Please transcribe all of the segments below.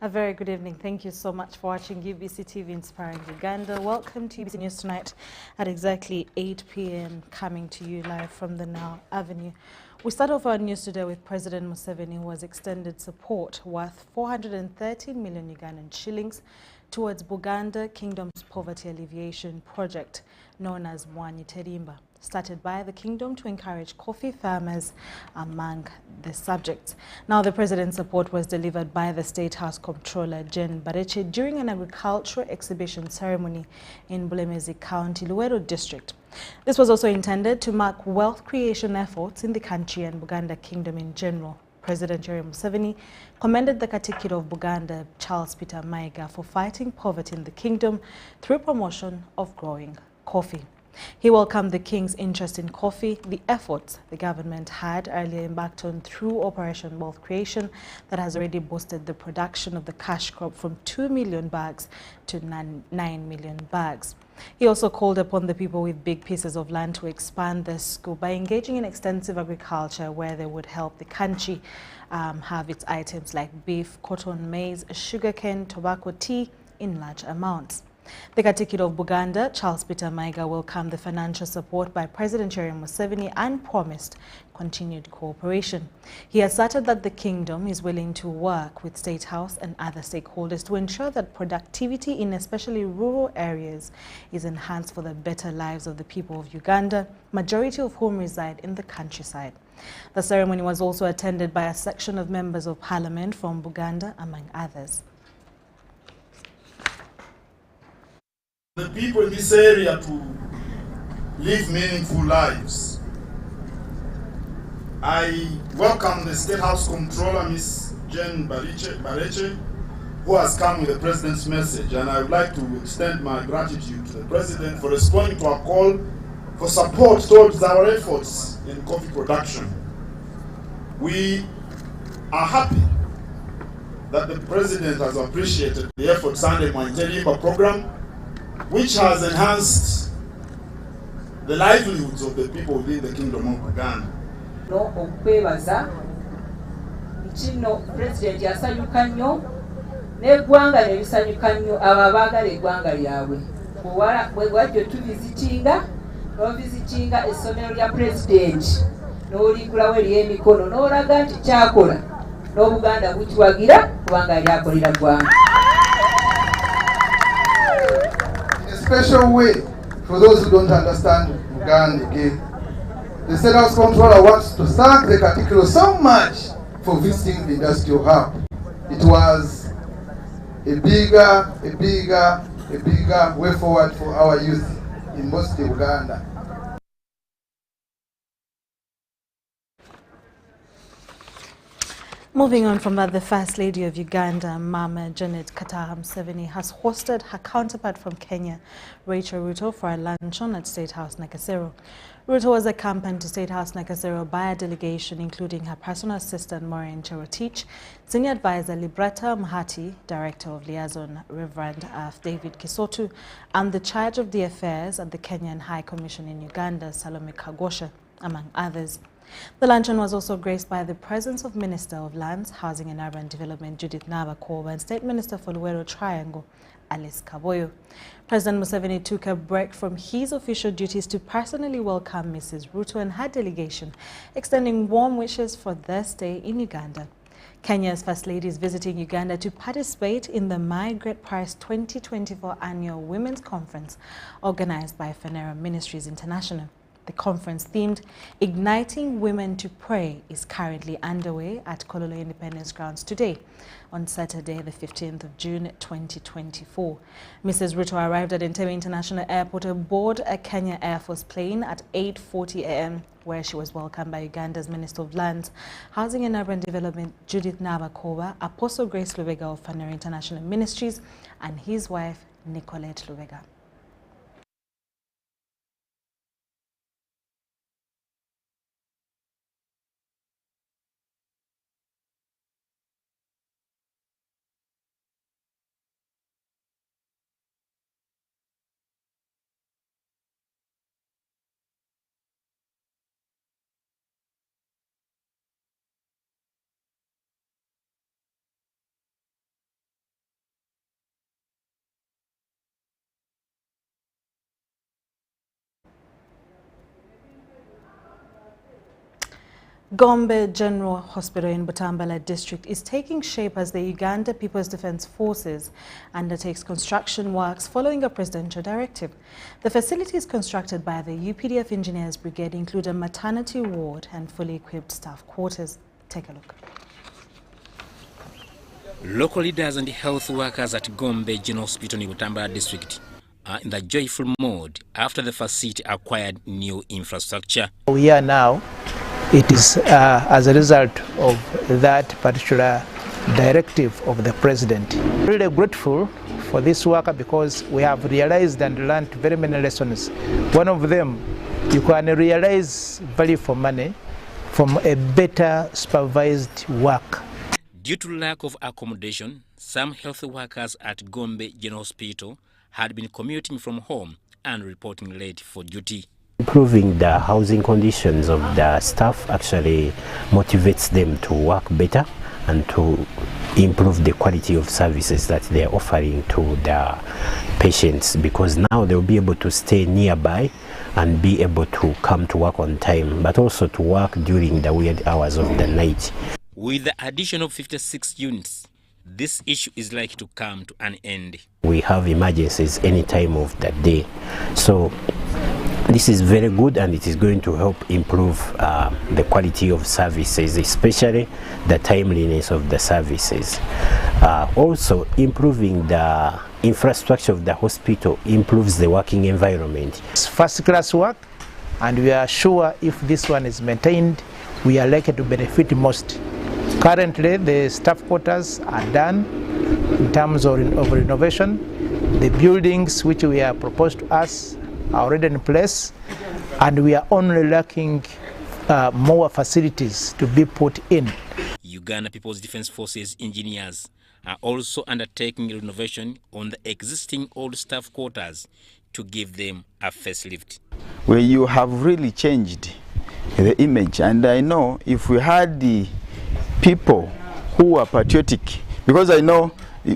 A very good evening. Thank you so much for watching UBC TV Inspiring Uganda. Welcome to UBC News tonight at exactly 8 p.m. coming to you live from the Now Avenue. We start off our news today with President Museveni, who has extended support worth 413 million Ugandan shillings towards Buganda Kingdom's poverty alleviation project known as Mwanyi Terimba, started by the kingdom to encourage coffee farmers among the subjects. Now, the president's support was delivered by the State House Comptroller Jen Bareche during an agricultural exhibition ceremony in Bulemezi County, Luweero District. This was also intended to mark wealth creation efforts in the country and Buganda Kingdom in general. President Museveni commended the Katikkiro of Buganda, Charles Peter Mayiga, for fighting poverty in the kingdom through promotion of growing coffee. He welcomed the King's interest in coffee, the efforts the government had earlier embarked on through Operation Wealth Creation that has already boosted the production of the cash crop from 2 million bags to 9 million bags. He also called upon the people with big pieces of land to expand their scope by engaging in extensive agriculture where they would help the country have its items like beef, cotton, maize, sugarcane, tobacco, tea in large amounts. The Katikkiro of Buganda, Charles Peter Mayiga, welcomed the financial support by President Museveni and promised continued cooperation. He asserted that the kingdom is willing to work with State House and other stakeholders to ensure that productivity in especially rural areas is enhanced for the better lives of the people of Uganda, majority of whom reside in the countryside. The ceremony was also attended by a section of members of parliament from Buganda, among others. The people in this area to live meaningful lives. I welcome the State House Comptroller, Ms. Jen Bareche, who has come with the President's message, and I would like to extend my gratitude to the President for responding to our call for support towards our efforts in coffee production. We are happy that the President has appreciated the efforts under the Mwanyi Terimba program, which has enhanced the livelihoods of the people within the Kingdom of Uganda. No okwebaza kino president yasanyuka nnyo n'eggwanga ne lisanyuka nnyo abo abaagala eggwanga lyabwe bwe wajja tuvizitinga n'ovizitinga essomero lya president n'oliggulawo ery'emikono n'olaga nti kyakola n'Obuganda bukiwagira kubanga lyakolera ggwanga. Special way for those who don't understand Uganda again. The State House Comptroller wants to thank the Katikkiro so much for visiting the industrial hub. It was a bigger way forward for our youth in mostly Uganda. Moving on from that, the First Lady of Uganda, Mama Janet Kataha Museveni, has hosted her counterpart from Kenya, Rachel Ruto, for a luncheon at State House Nakasero. Ruto was accompanied to State House Nakasero by a delegation including her personal assistant Maureen Cherotich, Senior Advisor Librata Mhati, Director of Liaison Reverend David Kisotu, and the Charge of the Affairs at the Kenyan High Commission in Uganda, Salome Kagosha, among others. The luncheon was also graced by the presence of Minister of Lands, Housing and Urban Development Judith Nabakoba and State Minister for Luweero Triangle, Alice Kaboyo. President Museveni took a break from his official duties to personally welcome Mrs. Ruto and her delegation, extending warm wishes for their stay in Uganda. Kenya's First Lady is visiting Uganda to participate in the My Great Prize 2024 Annual Women's Conference organized by Phaneroo Ministries International. The conference themed Igniting Women to Pray is currently underway at Kololo Independence Grounds today, on Saturday, the 15th of June, 2024. Mrs. Ruto arrived at Entebbe International Airport aboard a Kenya Air Force plane at 8:40 a.m., where she was welcomed by Uganda's Minister of Lands, Housing and Urban Development Judith Nabakoba, Apostle Grace Lubega of Phaneroo International Ministries, and his wife, Nicolette Lubega. Gombe General Hospital in Butambala district is taking shape as the Uganda People's Defence Forces undertakes construction works following a presidential directive. The facilities constructed by the UPDF Engineers Brigade include a maternity ward and fully equipped staff quarters. Take a look. Local leaders and health workers at Gombe General Hospital in Butambala district are in the joyful mode after the facility acquired new infrastructure. We are now. It is as a result of that particular directive of the president. Really grateful for this work because we have realized and learned very many lessons. One of them, you can realize value for money from a better supervised work. Due to lack of accommodation, some health workers at Gombe General Hospital had been commuting from home and reporting late for duty. Improving the housing conditions of the staff actually motivates them to work better and to improve the quality of services that they are offering to the patients, because now they'll be able to stay nearby and be able to come to work on time, but also to work during the weird hours of the night. With the addition of 56 units, this issue is likely to come to an end. We have emergencies any time of the day. So this is very good, and it is going to help improve the quality of services, especially the timeliness of the services. Also, improving the infrastructure of the hospital improves the working environment. It's first-class work, and we are sure if this one is maintained, we are likely to benefit most. Currently, the staff quarters are done in terms of renovation. The buildings which we are proposed to us are already in place, and we are only lacking more facilities to be put in. Uganda People's Defence Forces engineers are also undertaking renovation on the existing old staff quarters to give them a facelift. Where you have really changed the image, and I know if we had the people who are patriotic, because I know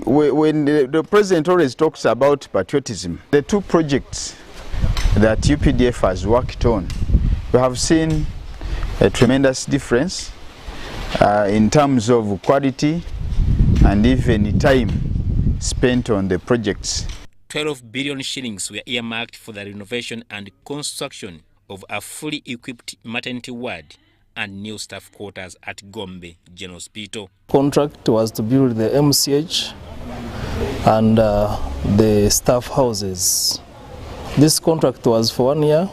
when the president always talks about patriotism, the two projects that UPDF has worked on, we have seen a tremendous difference in terms of quality and even time spent on the projects. 12 billion shillings were earmarked for the renovation and construction of a fully equipped maternity ward and new staff quarters at Gombe General Hospital. Contract was to build the MCH and the staff houses. This contract was for 1 year,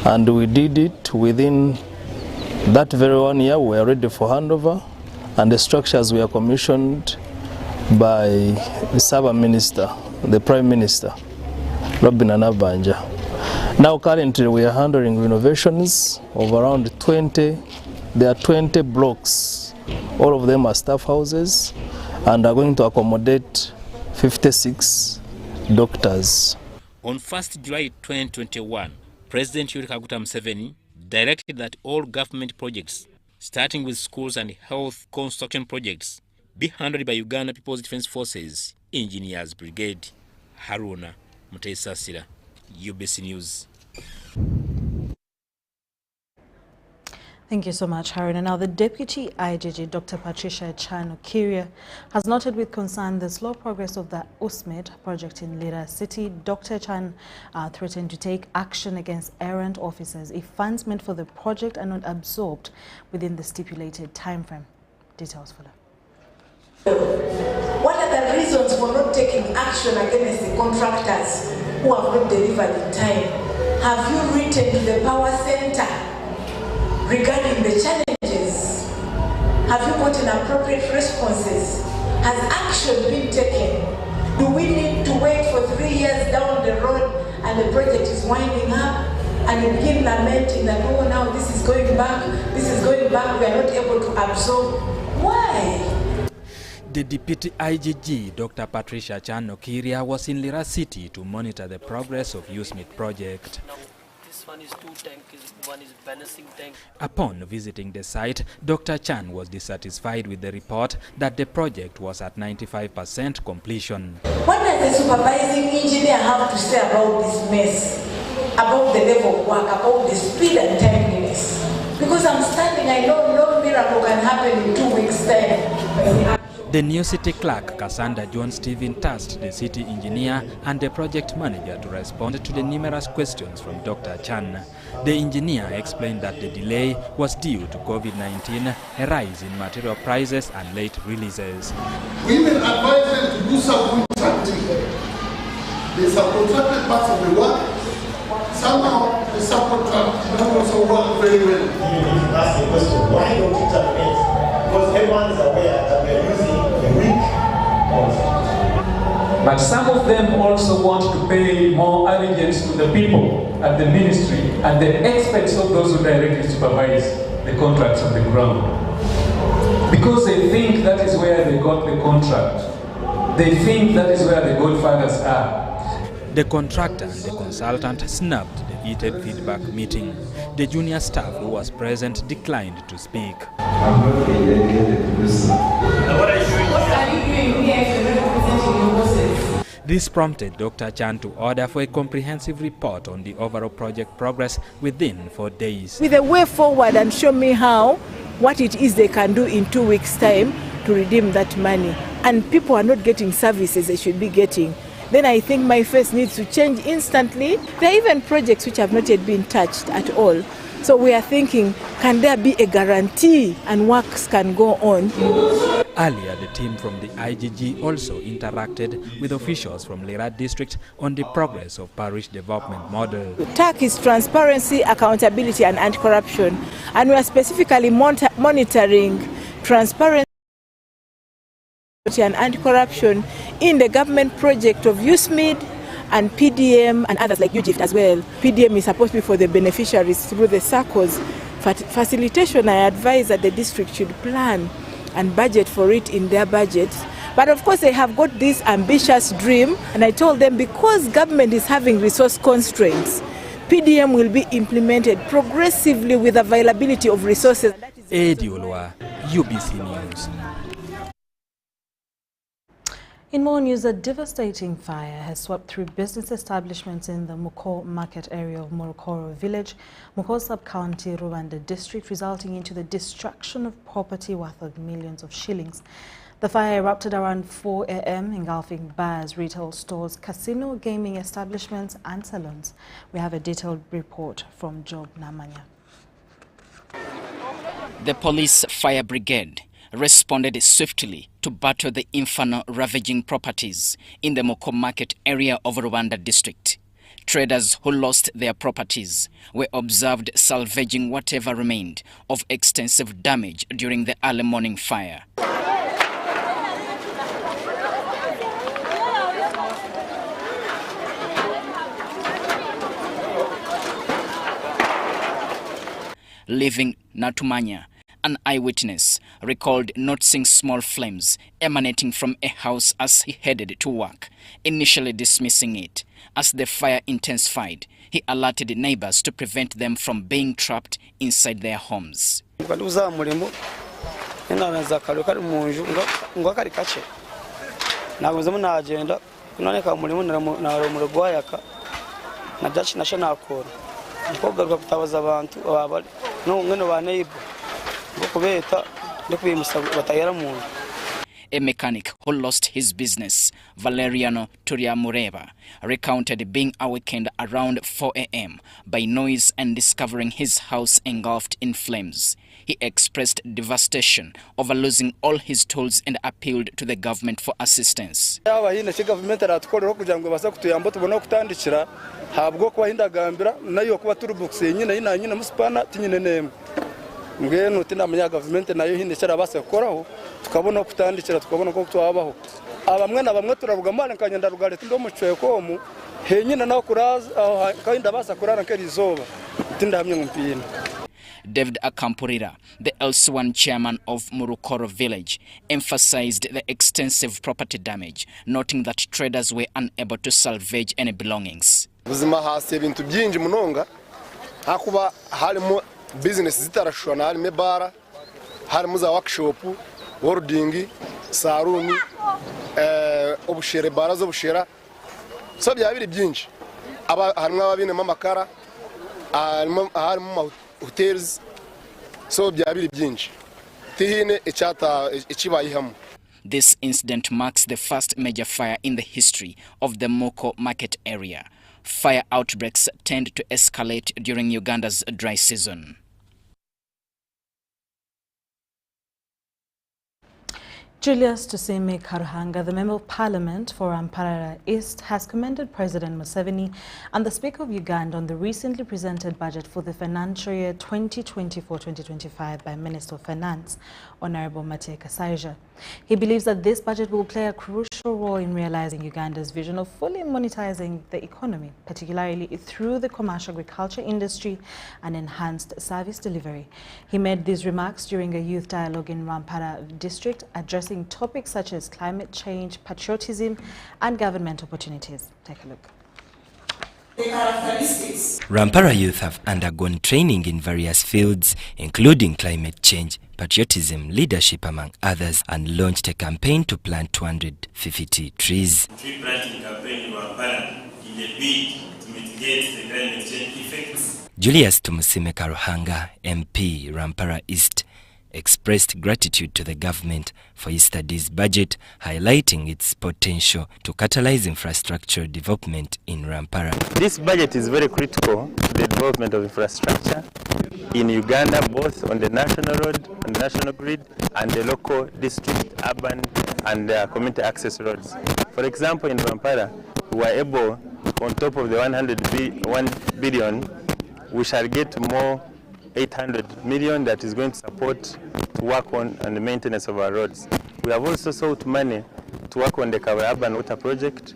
and we did it within that very 1 year. We are ready for handover, and the structures were commissioned by the Saba Minister, the Prime Minister, Robin Anabanja. Now currently we are handling renovations of around 20. There are 20 blocks. All of them are staff houses and are going to accommodate 56 doctors. On 1st July 2021, President Yoweri Kaguta Museveni directed that all government projects, starting with schools and health construction projects, be handled by Uganda People's Defence Forces Engineers Brigade. Haruna Muteisasira, UBC News. Thank you so much, Haruna. Now, the Deputy IGG, Dr. Patricia Chan-Okiria, has noted with concern the slow progress of the USMID project in Lira City. Dr. Chan threatened to take action against errant officers if funds meant for the project are not absorbed within the stipulated timeframe. Details follow. What are the reasons for not taking action against the contractors who have not delivered in time? Have you written to the power center regarding the challenges? Have you gotten appropriate responses? Has action been taken? Do we need to wait for 3 years down the road and the project is winding up and you begin lamenting that, oh, now this is going back, we are not able to absorb? Why? The Deputy IGG, Dr. Patricia Chan-Okiria, was in Lira City to monitor the progress of USMID project. This one is 2 tanks, one is balancing tank. Upon visiting the site, Dr. Chan was dissatisfied with the report that the project was at 95% completion. What does the supervising engineer have to say about this mess? About the level of work, about the speed and timeliness? Because I'm standing hoping, I know no miracle can happen in 2 weeks' time. The new city clerk, Cassandra John Stephen, tasked the city engineer and the project manager to respond to the numerous questions from Dr. Chan. The engineer explained that the delay was due to COVID-19, a rise in material prices and late releases. We even advise them to do subcontracting. They subcontracted parts of the work. Somehow the subcontract don't also work very well. You ask the question, why don't you terminate? Because everyone is aware that we are using a weak contract. But some of them also want to pay more allegiance to the people at the ministry at the expense of those who directly supervise the contracts on the ground. Because they think that is where they got the contract. They think that is where the godfathers are. The contractor and the consultant snubbed the heated feedback meeting. The junior staff who was present declined to speak. What are you doing here if you're representing your bosses? This prompted Dr. Chan to order for a comprehensive report on the overall project progress within 4 days. With a way forward and show me what it is they can do in 2 weeks' time to redeem that money. And people are not getting services they should be getting. Then I think my face needs to change instantly. There are even projects which have not yet been touched at all. So we are thinking, can there be a guarantee and works can go on? Earlier, the team from the IGG also interacted with officials from Lira district on the progress of parish development model. TAC is transparency, accountability and anti-corruption. And we are specifically monitoring transparency and anti-corruption in the government project of USMID and PDM and others like UGIFT as well. PDM is supposed to be for the beneficiaries through the circles. Facilitation, I advise that the district should plan and budget for it in their budgets. But of course they have got this ambitious dream, and I told them because government is having resource constraints, PDM will be implemented progressively with availability of resources. Eddie Olwa, UBC News. In more news, a devastating fire has swept through business establishments in the Mukor market area of Murukoro village, Mukor sub-county, Rwanda district, resulting into the destruction of property worth of millions of shillings. The fire erupted around 4 a.m., engulfing bars, retail stores, casino, gaming establishments and salons. We have a detailed report from Job Namanya. The police fire brigade responded swiftly to battle the inferno ravaging properties in the Mukor market area of Rwanda district. Traders who lost their properties were observed salvaging whatever remained of extensive damage during the early morning fire. Leaving Natumanya, an eyewitness recalled noticing small flames emanating from a house as he headed to work, initially dismissing it. As the fire intensified, he alerted neighbors to prevent them from being trapped inside their homes. A mechanic who lost his business, Valeriano Turiamureva, recounted being awakened around 4 a.m. by noise and discovering his house engulfed in flames. He expressed devastation over losing all his tools and appealed to the government for assistance. David Akampurira, the LC1 chairman of Murukoro village, emphasized the extensive property damage, noting that traders were unable to salvage any belongings. Business zitarashona harimo bara, harimo za workshop, wording, saruni, obushere bara zo bushera. So byabiri byinshi. Harimo ababine mamakara, harimo hotels, so byabiri byinshi tihine icyata ikibayihamu. This incident marks the first major fire in the history of the Moko market area. Fire outbreaks tend to escalate during Uganda's dry season. Julius Tuseme Karuhanga, the Member of Parliament for Ramparara East, has commended President Museveni and the Speaker of Uganda on the recently presented budget for the financial year 2024-2025 by Minister of Finance, Honorable Mateka Saija. He believes that this budget will play a crucial role in realizing Uganda's vision of fully monetizing the economy, particularly through the commercial agriculture industry and enhanced service delivery. He made these remarks during a youth dialogue in Rampara district, addressing topics such as climate change, patriotism, and government opportunities. Take a look. Rampara youth have undergone training in various fields, including climate change, patriotism, leadership, among others, and launched a campaign to plant 250 trees. Tree planting campaign in Rampara in a bid to mitigate the climate change effects. Julius Tumusime Karuhanga, MP, Rampara East, expressed gratitude to the government for yesterday's budget, highlighting its potential to catalyze infrastructural development in Rampara. This budget is very critical to the development of infrastructure in Uganda, both on the national road, on the national grid, and the local district, urban, and community access roads. For example, in Rampara, we were able, on top of the 1 billion, we shall get more 800 million that is going to support to work on the maintenance of our roads. We have also sought money to work on the Kawe Urban Water Project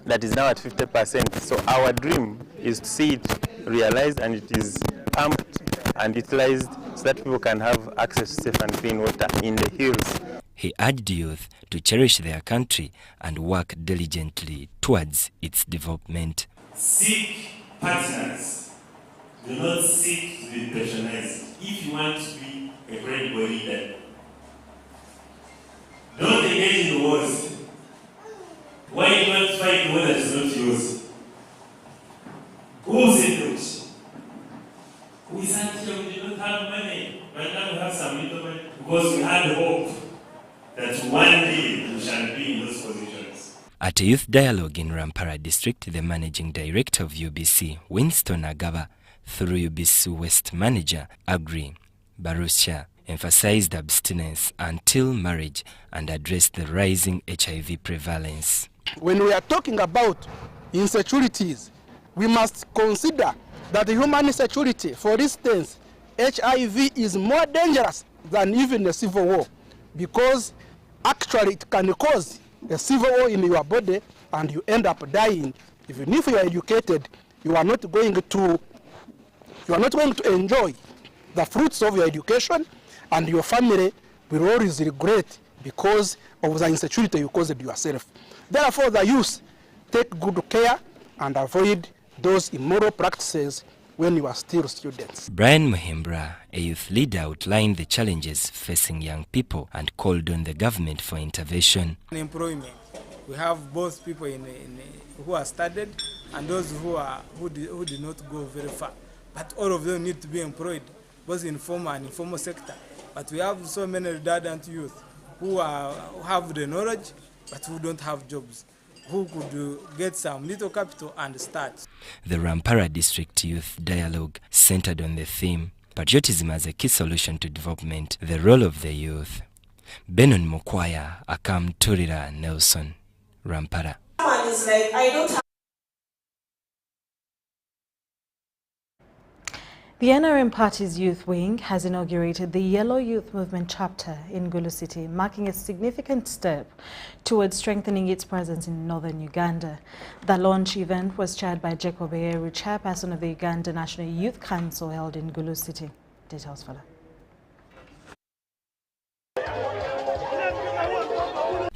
that is now at 50%. So our dream is to see it realized and it is pumped and utilized so that people can have access to safe and clean water in the hills. He urged youth to cherish their country and work diligently towards its development. Seek partners. Do not seek to be patronized. If you want to be a credible leader, don't engage in wars. Why do you want to fight the war that is not yours? Who said that? We sat here, we did not have money, but now we have some little money because we had hope that one day we shall be in those positions. At a youth dialogue in Rampara district, the managing director of UBC, Winston Agaba, through UBC West manager, Agri Barusha, emphasized abstinence until marriage and addressed the rising HIV prevalence. When we are talking about insecurities, we must consider that human insecurity, for instance, HIV is more dangerous than even a civil war, because actually it can cause a civil war in your body and you end up dying. Even if you are educated, you are not going to enjoy the fruits of your education, and your family will always regret because of the insecurity you caused yourself. Therefore, the youth take good care and avoid those immoral practices when you are still students. Brian Muhimbra, a youth leader, outlined the challenges facing young people and called on the government for intervention. Employment. We have both people who are studied and those who did not go very far. But all of them need to be employed, both in formal and informal sector. But we have so many redundant youth who have the knowledge, but who don't have jobs, who could get some little capital and start. The Rampara District Youth Dialogue centered on the theme, Patriotism as a Key Solution to Development, the Role of the Youth. Benon Mukwaya, Akam Turira Nelson, Rampara. Someone is like, I don't have. The NRM Party's youth wing has inaugurated the Yellow Youth Movement chapter in Gulu City, marking a significant step towards strengthening its presence in northern Uganda. The launch event was chaired by Jacob Eyeru, chairperson of the Uganda National Youth Council, held in Gulu City. Details follow.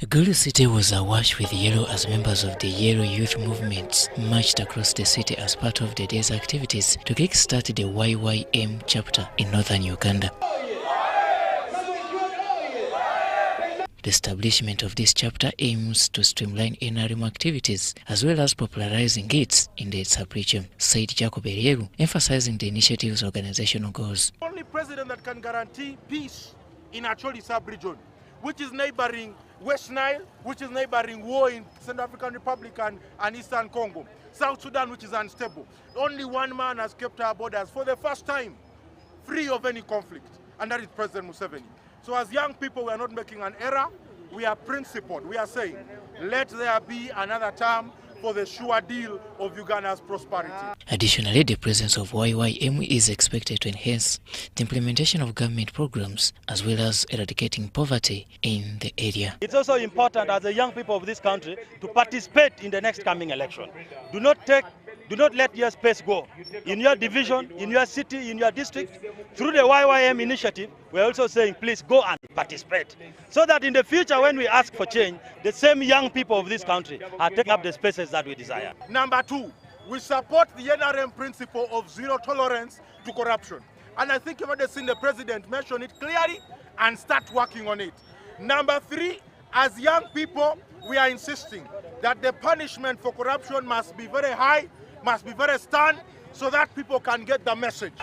Gulu City was awash with yellow as members of the Yellow Youth Movement marched across the city as part of the day's activities to kick-start the YYM chapter in northern Uganda. The establishment of this chapter aims to streamline NRM activities as well as popularizing it in the sub-region, said Jacob Erieru, emphasizing the initiative's organizational goals. Only president that can guarantee peace in Acholi sub-region, which is neighboring West Nile, which is neighboring war in Central African Republic and Eastern Congo, South Sudan, which is unstable. Only one man has kept our borders for the first time free of any conflict, and that is President Museveni. So as young people, we are not making an error. We are principled. We are saying, let there be another term for the sure deal of Uganda's prosperity. Additionally, the presence of YYM is expected to enhance the implementation of government programs as well as eradicating poverty in the area. It's also important as the young people of this country to participate in the next coming election. Do not let your space go. In your division, in your city, in your district, through the YYM initiative, we're also saying please go and participate. So that in the future when we ask for change, the same young people of this country are taking up the spaces that we desire. Number two, we support the NRM principle of zero tolerance to corruption. And I think you've already seen the president mention it clearly and start working on it. Number three, as young people, we are insisting that the punishment for corruption must be very high, must be very stern, so that people can get the message.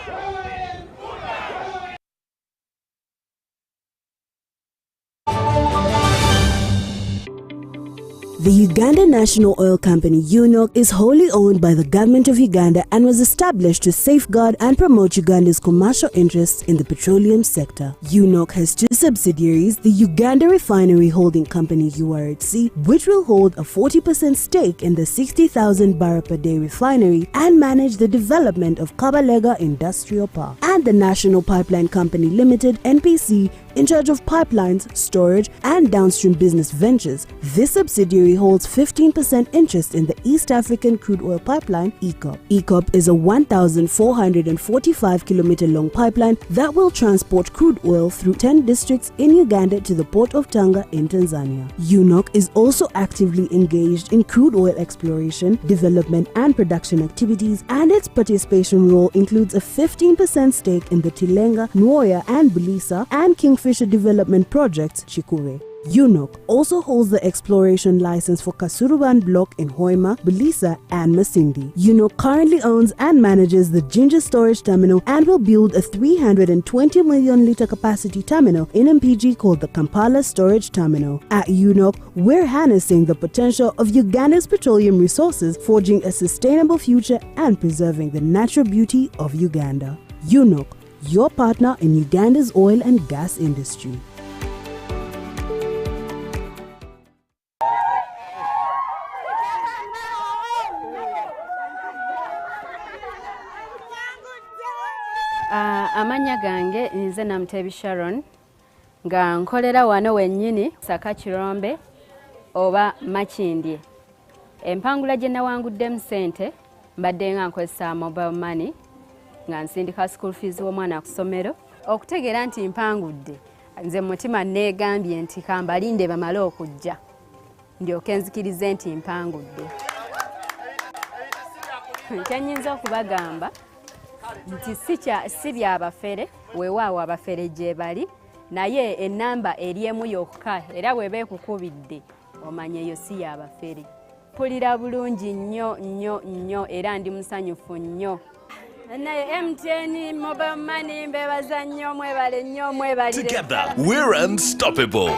The Uganda National Oil Company, UNOC, is wholly owned by the government of Uganda and was established to safeguard and promote Uganda's commercial interests in the petroleum sector. UNOC has two subsidiaries, the Uganda Refinery Holding Company, URHC, which will hold a 40% stake in the 60,000 barrel per day refinery and manage the development of Kabalega Industrial Park, and the National Pipeline Company Limited, NPC, in charge of pipelines, storage, and downstream business ventures. This subsidiary holds 15% interest in the East African Crude Oil Pipeline, EACOP. EACOP is a 1,445-kilometer long pipeline that will transport crude oil through 10 districts in Uganda to the port of Tanga in Tanzania. UNOC is also actively engaged in crude oil exploration, development, and production activities, and its participation role includes a 15% stake in the Tilenga, Nwoya, and Bulisa, and Kingfisher development projects, Chikure. UNOC also holds the exploration license for Kasuruban Block in Hoima, Bulisa, and Masindi. UNOC currently owns and manages the Ginger Storage Terminal and will build a 320 million litre capacity terminal in MPG called the Kampala Storage Terminal. At UNOC, we're harnessing the potential of Uganda's petroleum resources, forging a sustainable future and preserving the natural beauty of Uganda. UNOC, your partner in Uganda's oil and gas industry. Amanya gange nze Namutebi Sharon nga nkolera wano wennyini Saka Kirombe oba Makindye. Empangula gye nawanguddemu ssente mbadde nga nkozesa mobile money nga nsindika school fees w'omwana ku ssomero. Okutegeera nti mpangudde, nze mutima neegambye nti kambalinde bamale okujja ndyoke nzikirize nti mpangudde. Kyennyinza okubagamba nti si byabafere, weewaawo abafere gye bali, naye ennamba eri emu yokka era bw'eba ekukubidde omanya eyo si yabafere. Mpulira bulungi nnyo nnyo nnyo era ndi musanyufu nnyo. Naye MTN mobile money mbebaza nnyo, mwebale nnyo, mwebalire. Together we're unstoppable.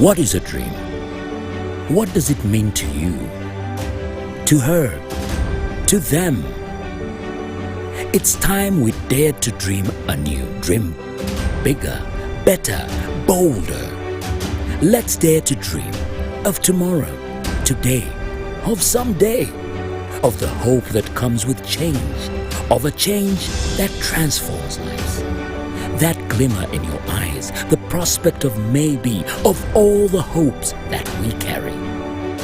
What is a dream? What does it mean to you? To her? To them? It's time we dare to dream anew. Dream bigger, better, bolder. Let's dare to dream of tomorrow, today, of someday, of the hope that comes with change, of a change that transforms lives. That glimmer in your eyes, the prospect of maybe, of all the hopes that we carry.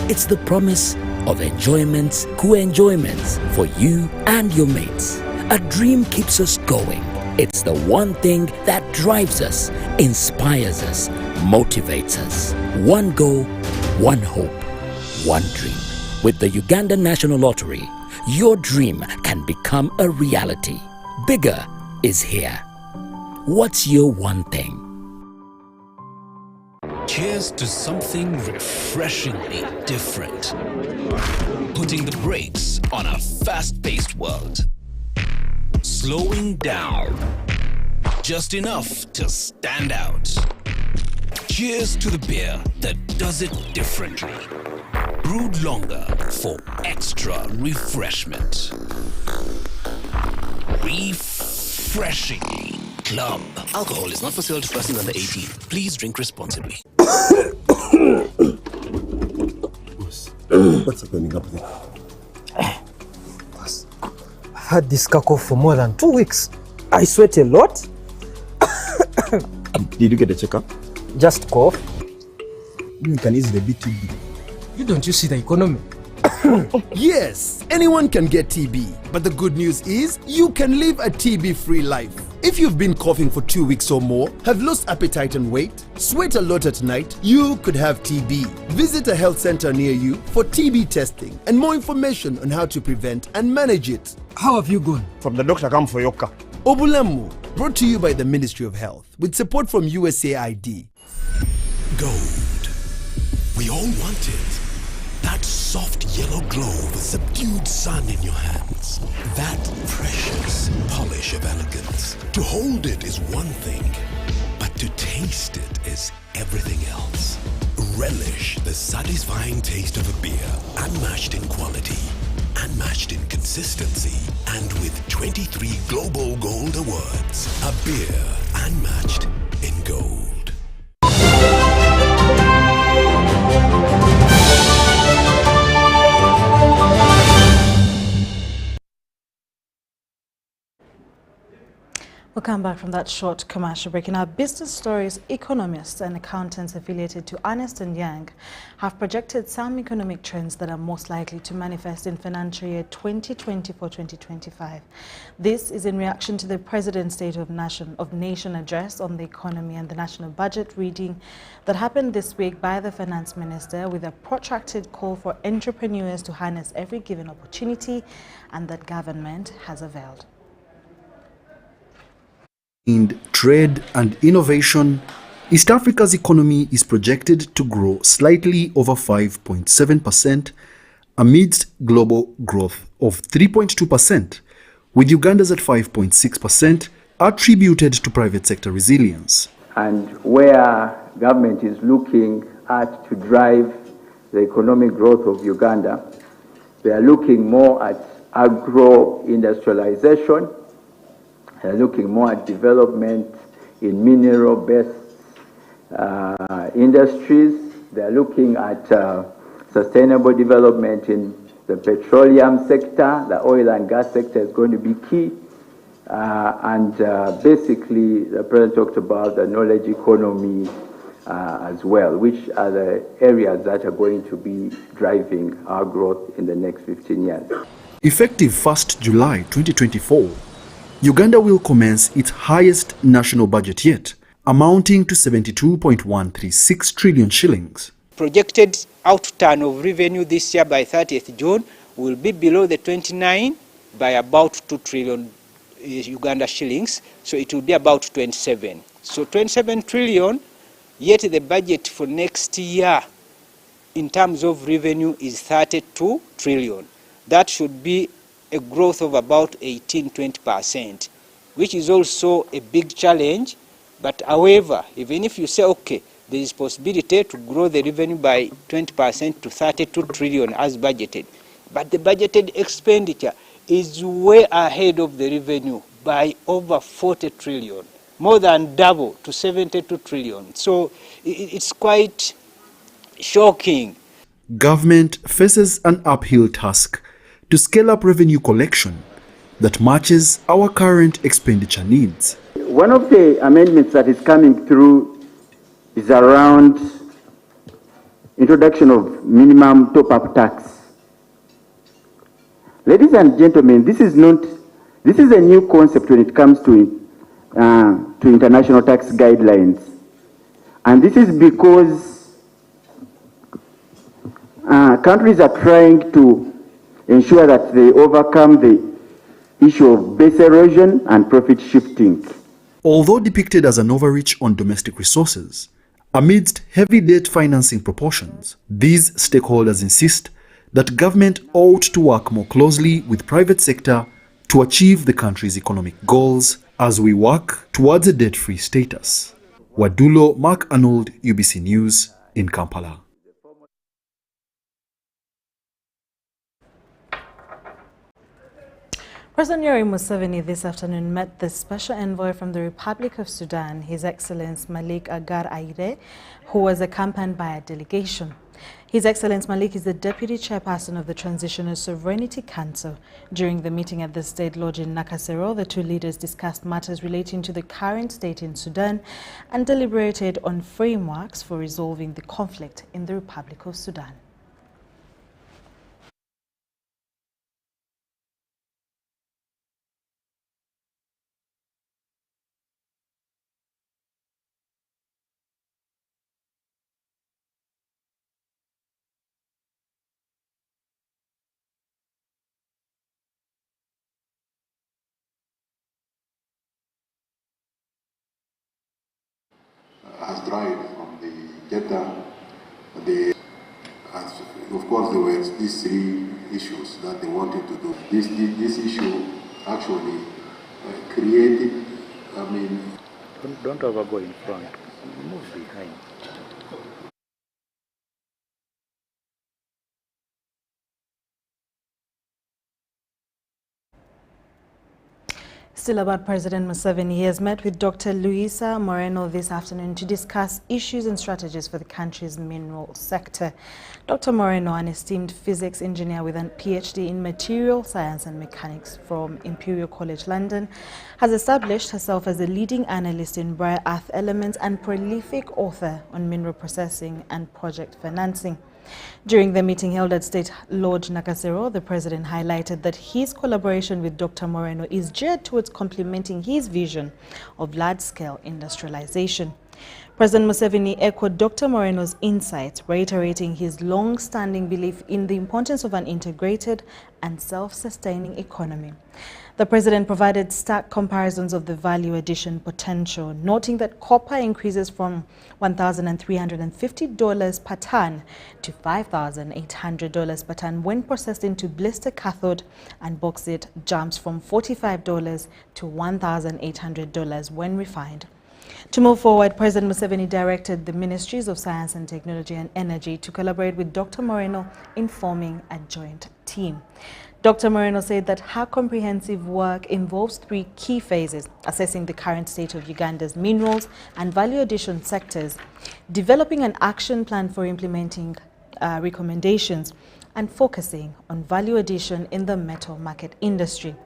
It's the promise of enjoyments, co-enjoyments for you and your mates. A dream keeps us going. It's the one thing that drives us, inspires us, motivates us. One goal, one hope, one dream. With the Uganda National Lottery, your dream can become a reality. Bigger is here. What's your one thing? Cheers to something refreshingly different. Putting the brakes on a fast-paced world. Slowing down. Just enough to stand out. Cheers to the beer that does it differently. Brewed longer for extra refreshment. Refreshingly Club. Alcohol is not for sale to persons under 18. Please drink responsibly. What's happening up there? I've had this cough for more than 2 weeks. I sweat a lot. Did you get a checkup? Just cough. You can easily beat TB. Don't you see the economy? Yes, anyone can get TB, but the good news is you can live a TB-free life. If you've been coughing for 2 weeks or more, have lost appetite and weight, sweat a lot at night, you could have TB. Visit a health center near you for TB testing and more information on how to prevent and manage it. How have you gone? From the doctor come for Yoka. Obulemu, brought to you by the Ministry of Health with support from USAID. Gold. We all want it. That soft yellow glow with subdued sun in your hands. That precious polish of elegance. To hold it is one thing, but to taste it is everything else. Relish the satisfying taste of a beer, unmatched in quality, unmatched in consistency, and with 23 Global Gold Awards. A beer unmatched in gold. We'll come back from that short commercial break. In our business stories, economists and accountants affiliated to Ernst & Young have projected some economic trends that are most likely to manifest in financial year 2024-2025. This is in reaction to the President's State of Nation address on the economy and the national budget reading that happened this week by the Finance Minister, with a protracted call for entrepreneurs to harness every given opportunity and that government has availed. In trade and innovation, East Africa's economy is projected to grow slightly over 5.7% amidst global growth of 3.2%, with Uganda's at 5.6%, attributed to private sector resilience. And where government is looking at to drive the economic growth of Uganda, they are looking more at agro-industrialization. They're looking more at development in mineral-based industries. They're looking at sustainable development in the petroleum sector. The oil and gas sector is going to be key. Basically, the President talked about the knowledge economy as well, which are the areas that are going to be driving our growth in the next 15 years. Effective 1st July 2024, Uganda will commence its highest national budget yet, amounting to 72.136 trillion shillings. Projected outturn of revenue this year by 30th June will be below the 29 by about 2 trillion Uganda shillings, so it will be about 27. So 27 trillion, yet the budget for next year in terms of revenue is 32 trillion. That should be a growth of about 18-20%, which is also a big challenge. But however, even if you say, okay, there is possibility to grow the revenue by 20% to 32 trillion as budgeted, but the budgeted expenditure is way ahead of the revenue by over 40 trillion, more than double to 72 trillion. So it's quite shocking. Government faces an uphill task to scale up revenue collection that matches our current expenditure needs. One of the amendments that is coming through is around introduction of minimum top-up tax. Ladies and gentlemen, this is a new concept when it comes to international tax guidelines. And this is because countries are trying to ensure that they overcome the issue of base erosion and profit shifting. Although depicted as an overreach on domestic resources, amidst heavy debt financing proportions, these stakeholders insist that government ought to work more closely with private sector to achieve the country's economic goals as we work towards a debt-free status. Wadulo Mark Arnold, UBC News in Kampala. President Yoweri Museveni this afternoon met the Special Envoy from the Republic of Sudan, His Excellency Malik Agar Aire, who was accompanied by a delegation. His Excellency Malik is the Deputy Chairperson of the Transitional Sovereignty Council. During the meeting at the State Lodge in Nakasero, the two leaders discussed matters relating to the current state in Sudan and deliberated on frameworks for resolving the conflict in the Republic of Sudan. Has dried from the Jeddah. Of course, there were these three issues that they wanted to do. This issue actually created, Don't overgo in front, move behind. Still about President Museveni, he has met with Dr. Luisa Moreno this afternoon to discuss issues and strategies for the country's mineral sector. Dr. Moreno, an esteemed physics engineer with a PhD in material science and mechanics from Imperial College London, has established herself as a leading analyst in rare earth elements and prolific author on mineral processing and project financing. During the meeting held at State Lodge Nakasero, the president highlighted that his collaboration with Dr. Moreno is geared towards complementing his vision of large-scale industrialization. President Museveni echoed Dr. Moreno's insights, reiterating his long-standing belief in the importance of an integrated and self-sustaining economy. The president provided stark comparisons of the value addition potential, noting that copper increases from $1,350 per ton to $5,800 per ton when processed into blister cathode, and bauxite jumps from $45 to $1,800 when refined. To move forward, President Museveni directed the Ministries of Science and Technology and Energy to collaborate with Dr. Moreno in forming a joint team. Dr. Moreno said that her comprehensive work involves three key phases: assessing the current state of Uganda's minerals and value addition sectors, developing an action plan for implementing recommendations, and focusing on value addition in the metal market industry.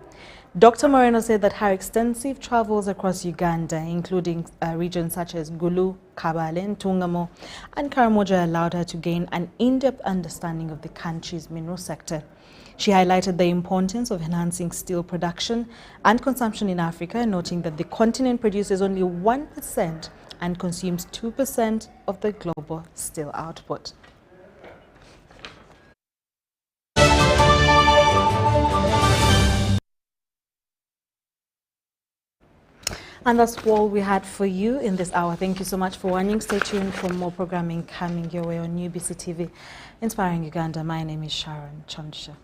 Dr. Moreno said that her extensive travels across Uganda, including regions such as Gulu, Kabale, Ntungamo, and Karamoja, allowed her to gain an in-depth understanding of the country's mineral sector. She highlighted the importance of enhancing steel production and consumption in Africa, noting that the continent produces only 1% and consumes 2% of the global steel output. And that's all we had for you in this hour. Thank you so much for watching. Stay tuned for more programming coming your way on UBC TV. Inspiring Uganda. My name is Sharon Chondisha.